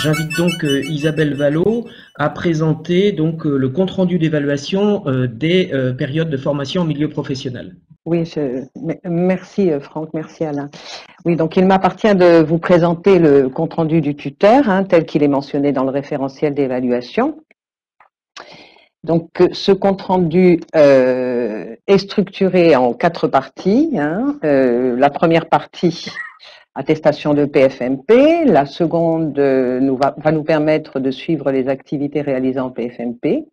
J'invite donc Isabelle Vallot à présenter donc le compte-rendu d'évaluation des périodes de formation en milieu professionnel. Oui, merci Franck, merci Alain. Oui, donc il m'appartient de vous présenter le compte-rendu du tuteur, tel qu'il est mentionné dans le référentiel d'évaluation. Donc ce compte-rendu est structuré en 4 parties. La première partie, attestation de PFMP. La seconde va nous permettre de suivre les activités réalisées en PFMP.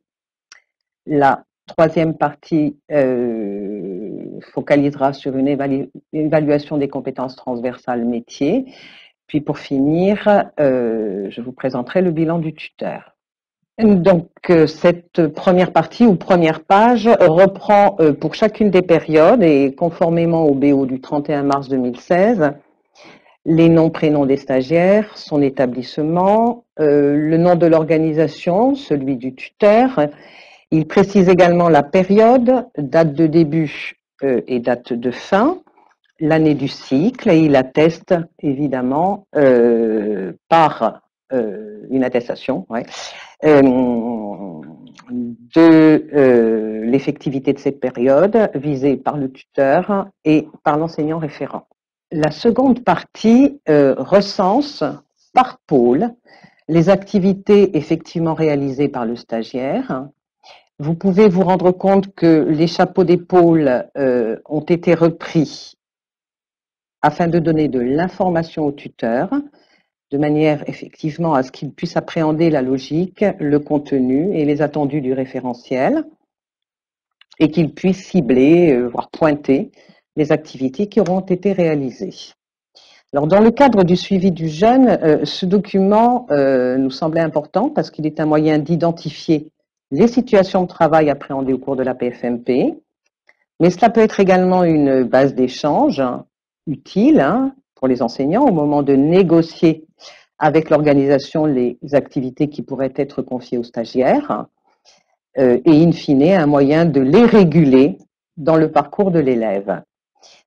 La troisième partie focalisera sur une évaluation des compétences transversales métiers. Puis pour finir, je vous présenterai le bilan du tuteur. Donc cette première partie ou première page reprend pour chacune des périodes et conformément au BO du 31 mars 2016, les noms, prénoms des stagiaires, son établissement, le nom de l'organisation, celui du tuteur. Il précise également la période, date de début et date de fin, l'année du cycle, et il atteste évidemment par une attestation de l'effectivité de cette période visée par le tuteur et par l'enseignant référent. La seconde partie recense par pôle les activités effectivement réalisées par le stagiaire. Vous pouvez vous rendre compte que les chapeaux d'épaule ont été repris afin de donner de l'information au tuteur, de manière effectivement à ce qu'il puisse appréhender la logique, le contenu et les attendus du référentiel, et qu'il puisse cibler, voire pointer les activités qui auront été réalisées. Alors, dans le cadre du suivi du jeune, ce document nous semblait important parce qu'il est un moyen d'identifier les situations de travail appréhendées au cours de la PFMP, mais cela peut être également une base d'échange utile pour les enseignants au moment de négocier avec l'organisation les activités qui pourraient être confiées aux stagiaires, et in fine un moyen de les réguler dans le parcours de l'élève.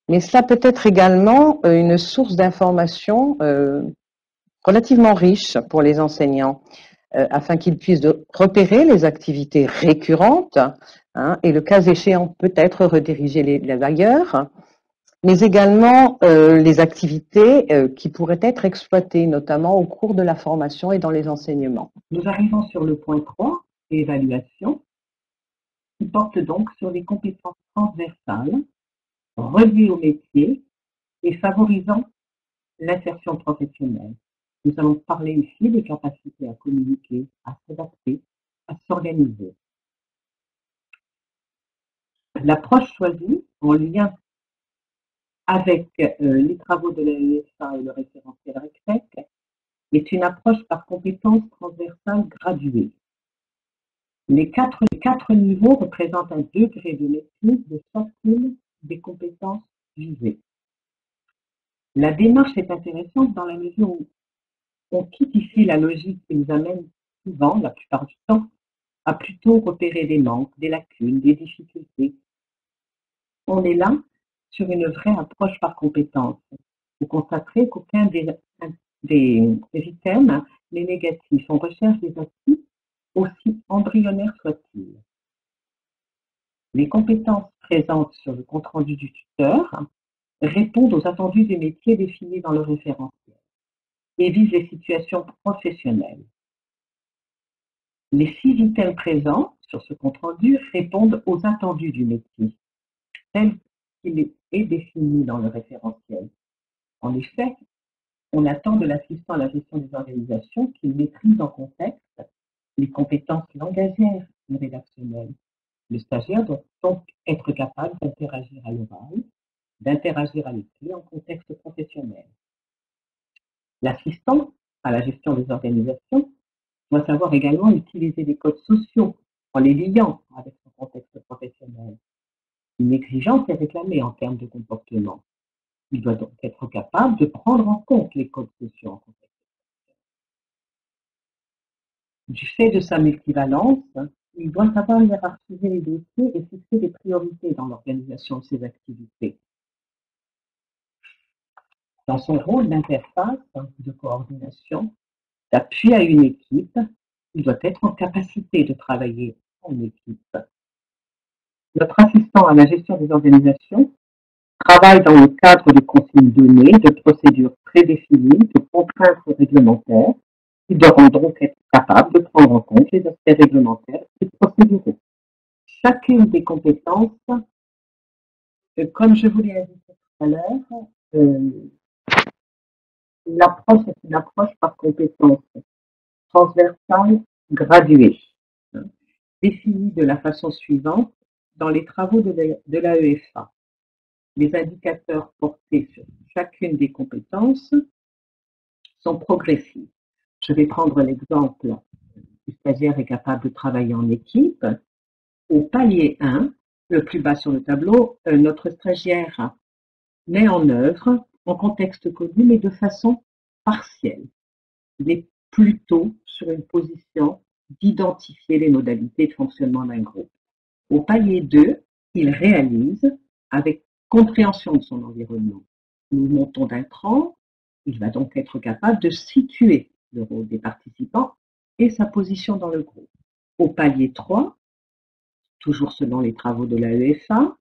Mais cela peut être également une source d'information relativement riche pour les enseignants, afin qu'ils puissent repérer les activités récurrentes et le cas échéant peut-être rediriger les ailleurs, mais également les activités qui pourraient être exploitées, notamment au cours de la formation et dans les enseignements. Nous arrivons sur le point 3, évaluation, qui porte donc sur les compétences transversales reliées au métier et favorisant l'insertion professionnelle. Nous allons parler ici des capacités à communiquer, à s'adapter, à s'organiser. L'approche choisie en lien avec les travaux de l'AESA et le référentiel RECTEC est une approche par compétences transversales graduées. Les quatre niveaux représentent un degré de maîtrise de chacune des compétences visées. La démarche est intéressante dans la mesure où on quitte ici la logique qui nous amène souvent, la plupart du temps, à plutôt repérer des manques, des lacunes, des difficultés. On est là sur une vraie approche par compétence. Vous constaterez qu'aucun des items n'est négatif. On recherche des acquis aussi embryonnaires soient-ils. Les compétences présentes sur le compte-rendu du tuteur répondent aux attendus des métiers définis dans le référentiel et visent les situations professionnelles. Les 6 items présents sur ce compte-rendu répondent aux attendus du métier, tel qu'il est défini dans le référentiel. En effet, on attend de l'assistant à la gestion des organisations qu'il maîtrise en contexte les compétences langagières et rédactionnelles. Le stagiaire doit donc être capable d'interagir à l'oral, d'interagir à l'écrit en contexte professionnel. L'assistant à la gestion des organisations doit savoir également utiliser des codes sociaux en les liant avec son contexte professionnel. Une exigence est réclamée en termes de comportement. Il doit donc être capable de prendre en compte les codes sociaux en contexte. Du fait de sa multivalence, il doit savoir hiérarchiser les dossiers et fixer des priorités dans l'organisation de ses activités. Dans son rôle d'interface, de coordination, d'appui à une équipe, il doit être en capacité de travailler en équipe. Notre assistant à la gestion des organisations travaille dans le cadre de consignes données, de procédures prédéfinies, de contraintes réglementaires. Il doit donc être capable de prendre en compte les aspects réglementaires et procéduraux. Chacune des compétences, comme je vous l'ai indiqué tout à l'heure, l'approche est une approche par compétences transversale graduée, définie de la façon suivante dans les travaux de l'AEFA. Les indicateurs portés sur chacune des compétences sont progressifs. Je vais prendre l'exemple du stagiaire est capable de travailler en équipe. Au palier 1, le plus bas sur le tableau, notre stagiaire met en œuvre en contexte connu, mais de façon partielle. Il est plutôt sur une position d'identifier les modalités de fonctionnement d'un groupe. Au palier 2, il réalise avec compréhension de son environnement. Nous montons d'un cran, il va donc être capable de situer le rôle des participants et sa position dans le groupe. Au palier 3, toujours selon les travaux de l'AEFA,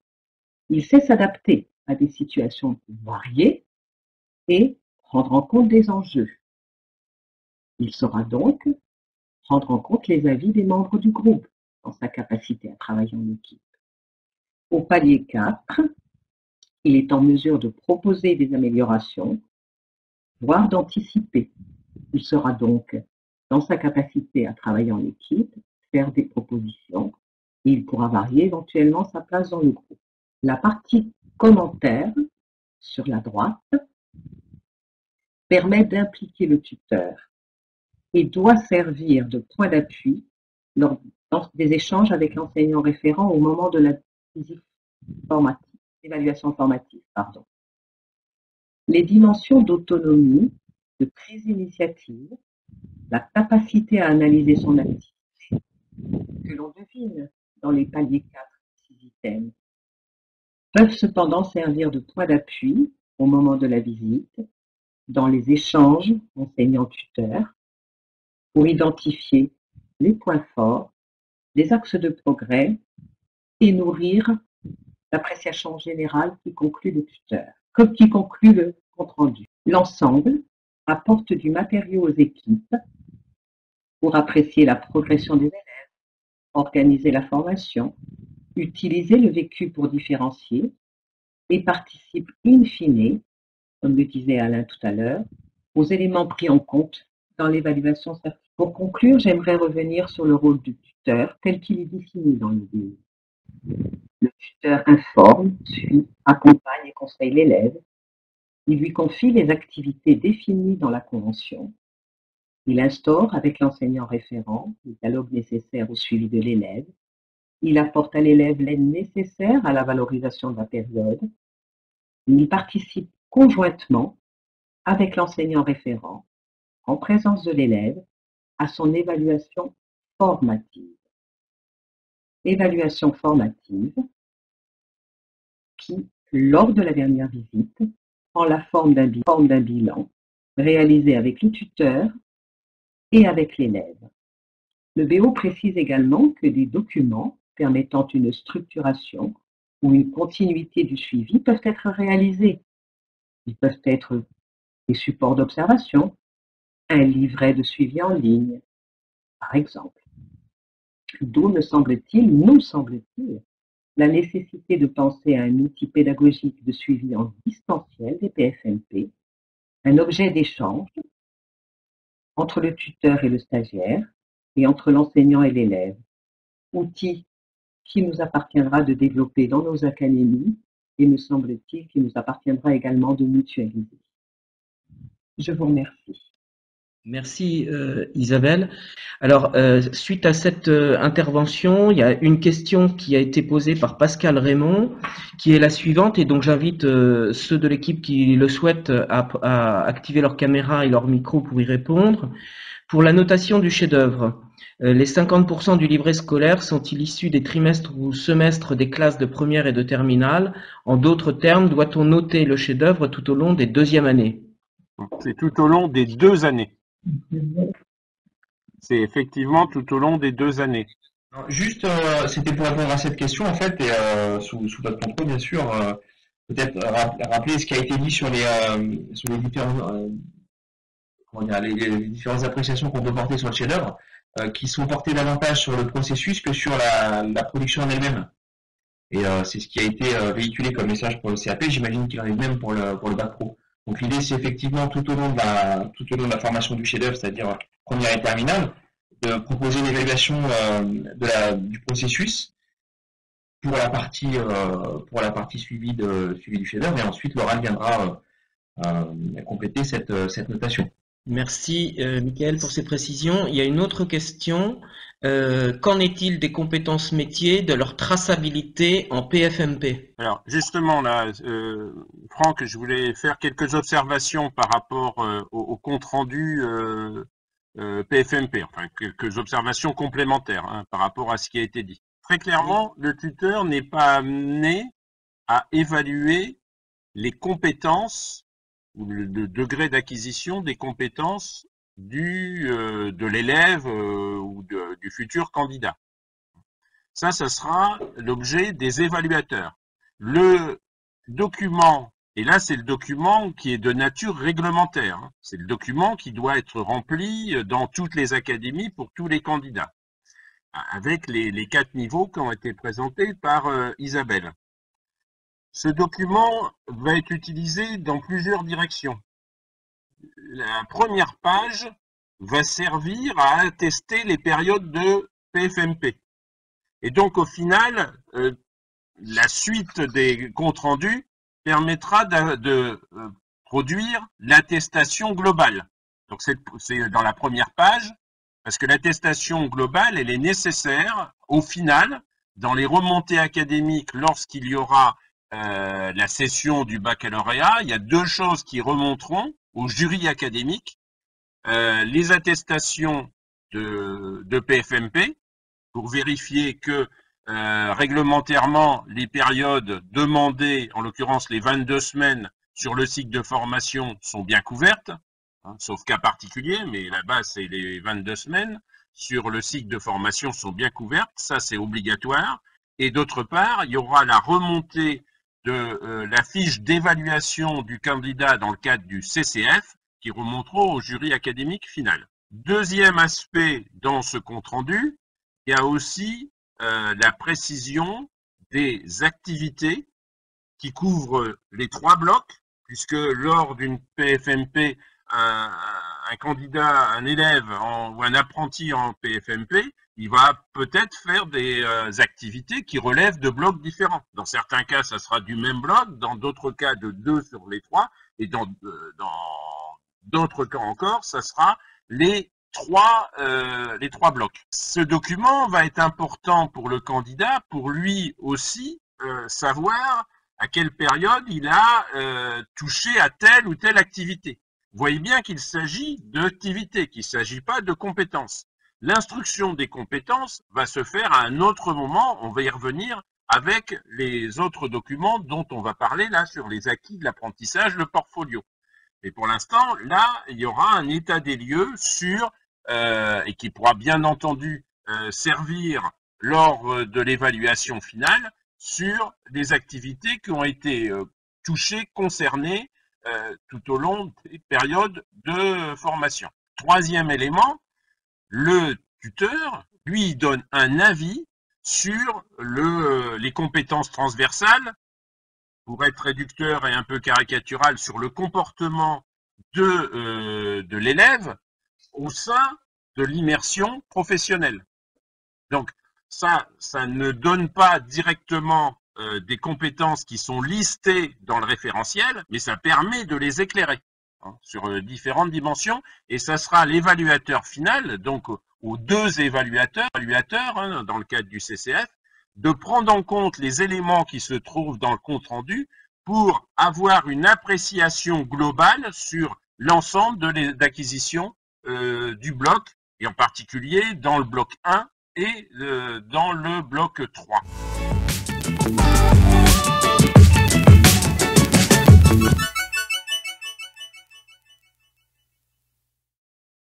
il sait s'adapter à des situations variées et prendre en compte des enjeux. Il saura donc prendre en compte les avis des membres du groupe dans sa capacité à travailler en équipe. Au palier 4, il est en mesure de proposer des améliorations, voire d'anticiper. Il sera donc dans sa capacité à travailler en équipe, faire des propositions, et il pourra varier éventuellement sa place dans le groupe. La partie commentaire, sur la droite, permet d'impliquer le tuteur et doit servir de point d'appui dans des échanges avec l'enseignant référent au moment de la visite formative, évaluation formative. Les dimensions d'autonomie, de prise d'initiative, la capacité à analyser son activité, que l'on devine dans les paliers 4 et 6 items, peuvent cependant servir de point d'appui au moment de la visite, dans les échanges enseignant-tuteur, pour identifier les points forts, les axes de progrès et nourrir l'appréciation générale qui conclut le tuteur, comme qui conclut le compte-rendu. L'ensemble apporte du matériau aux équipes pour apprécier la progression des élèves, organiser la formation, utiliser le vécu pour différencier et participe in fine, comme le disait Alain tout à l'heure, aux éléments pris en compte dans l'évaluation certifiée. Pour conclure, j'aimerais revenir sur le rôle du tuteur tel qu'il est défini dans le DU. Le tuteur informe, suit, accompagne et conseille l'élève. Il lui confie les activités définies dans la convention. Il instaure avec l'enseignant référent le dialogue nécessaire au suivi de l'élève. Il apporte à l'élève l'aide nécessaire à la valorisation de la période. Il participe conjointement avec l'enseignant référent, en présence de l'élève, à son évaluation formative. Évaluation formative qui, lors de la dernière visite, prend la forme d'un bilan réalisé avec le tuteur et avec l'élève. Le BO précise également que des documents permettant une structuration ou une continuité du suivi peuvent être réalisés. Ils peuvent être des supports d'observation, un livret de suivi en ligne, par exemple. D'où nous semble-t-il, la nécessité de penser à un outil pédagogique de suivi en distanciel des PFMP, un objet d'échange entre le tuteur et le stagiaire et entre l'enseignant et l'élève, outil qui nous appartiendra de développer dans nos académies et me semble-t-il qu'il nous appartiendra également de mutualiser. Je vous remercie. Merci Isabelle. Alors, suite à cette intervention, il y a une question qui a été posée par Pascal Raymond, qui est la suivante, et donc j'invite ceux de l'équipe qui le souhaitent à activer leur caméra et leur micro pour y répondre. Pour la notation du chef-d'œuvre, les 50% du livret scolaire sont-ils issus des trimestres ou semestres des classes de première et de terminale? En d'autres termes, doit-on noter le chef-d'œuvre tout au long des deuxièmes années? C'est tout au long des 2 années. C'est effectivement tout au long des 2 années. Non, juste, c'était pour répondre à cette question en fait, et sous votre contrôle bien sûr, peut-être rappeler ce qui a été dit sur les différents, comment dire, les différentes appréciations qu'on peut porter sur le chef-d'œuvre, qui sont portées davantage sur le processus que sur la production en elle-même. Et c'est ce qui a été véhiculé comme message pour le CAP. J'imagine qu'il en est de même pour le bac pro. Donc l'idée, c'est effectivement tout au long de la formation du chef-d'œuvre, c'est-à-dire première et terminale, de proposer l'évaluation du processus pour la partie suivie du chef-d'œuvre, et ensuite l'oral viendra compléter cette notation. Merci, Mickaël, pour ces précisions. Il y a une autre question. Qu'en est-il des compétences métiers, de leur traçabilité en PFMP? Alors, justement, là, Franck, je voulais faire quelques observations par rapport au compte-rendu PFMP, enfin, quelques observations complémentaires par rapport à ce qui a été dit. Très clairement, le tuteur n'est pas amené à évaluer les compétences ou le degré d'acquisition des compétences de l'élève ou du futur candidat. Ça sera l'objet des évaluateurs. Le document, et là c'est le document qui est de nature réglementaire, c'est le document qui doit être rempli dans toutes les académies pour tous les candidats, avec les 4 niveaux qui ont été présentés par Isabelle. Ce document va être utilisé dans plusieurs directions. La première page va servir à attester les périodes de PFMP. Et donc, au final, la suite des comptes rendus permettra de produire l'attestation globale. Donc, c'est dans la première page, parce que l'attestation globale, elle est nécessaire, au final, dans les remontées académiques, lorsqu'il y aura la session du baccalauréat, il y a 2 choses qui remonteront au jury académique, les attestations de PFMP, pour vérifier que réglementairement, les périodes demandées, en l'occurrence les 22 semaines sur le cycle de formation, sont bien couvertes, sauf cas particulier, mais la base c'est les 22 semaines, sur le cycle de formation sont bien couvertes, ça c'est obligatoire. Et d'autre part, il y aura la remontée de la fiche d'évaluation du candidat dans le cadre du CCF, qui remontera au jury académique final. Deuxième aspect dans ce compte-rendu, il y a aussi la précision des activités qui couvrent les 3 blocs, puisque lors d'une PFMP, un candidat, un élève ou un apprenti en PFMP, il va peut-être faire des activités qui relèvent de blocs différents. Dans certains cas, ça sera du même bloc, dans d'autres cas de 2 sur les 3, et dans d'autres cas encore, ça sera les 3 blocs. Ce document va être important pour le candidat, pour lui aussi savoir à quelle période il a touché à telle ou telle activité. Vous voyez bien qu'il s'agit d'activité, qu'il ne s'agit pas de compétences. L'instruction des compétences va se faire à un autre moment, on va y revenir avec les autres documents dont on va parler là sur les acquis de l'apprentissage, le portfolio. Et pour l'instant, là, il y aura un état des lieux sur, et qui pourra bien entendu servir lors de l'évaluation finale, sur des activités qui ont été touchées, concernées tout au long des périodes de formation. Troisième élément, le tuteur, lui, donne un avis sur les compétences transversales, pour être réducteur et un peu caricatural, sur le comportement de l'élève au sein de l'immersion professionnelle. Donc, ça ne donne pas directement des compétences qui sont listées dans le référentiel, mais ça permet de les éclairer sur différentes dimensions, et ça sera l'évaluateur final, donc aux 2 évaluateurs dans le cadre du CCF, de prendre en compte les éléments qui se trouvent dans le compte-rendu pour avoir une appréciation globale sur l'ensemble d'acquisition du bloc, et en particulier dans le bloc 1 et dans le bloc 3.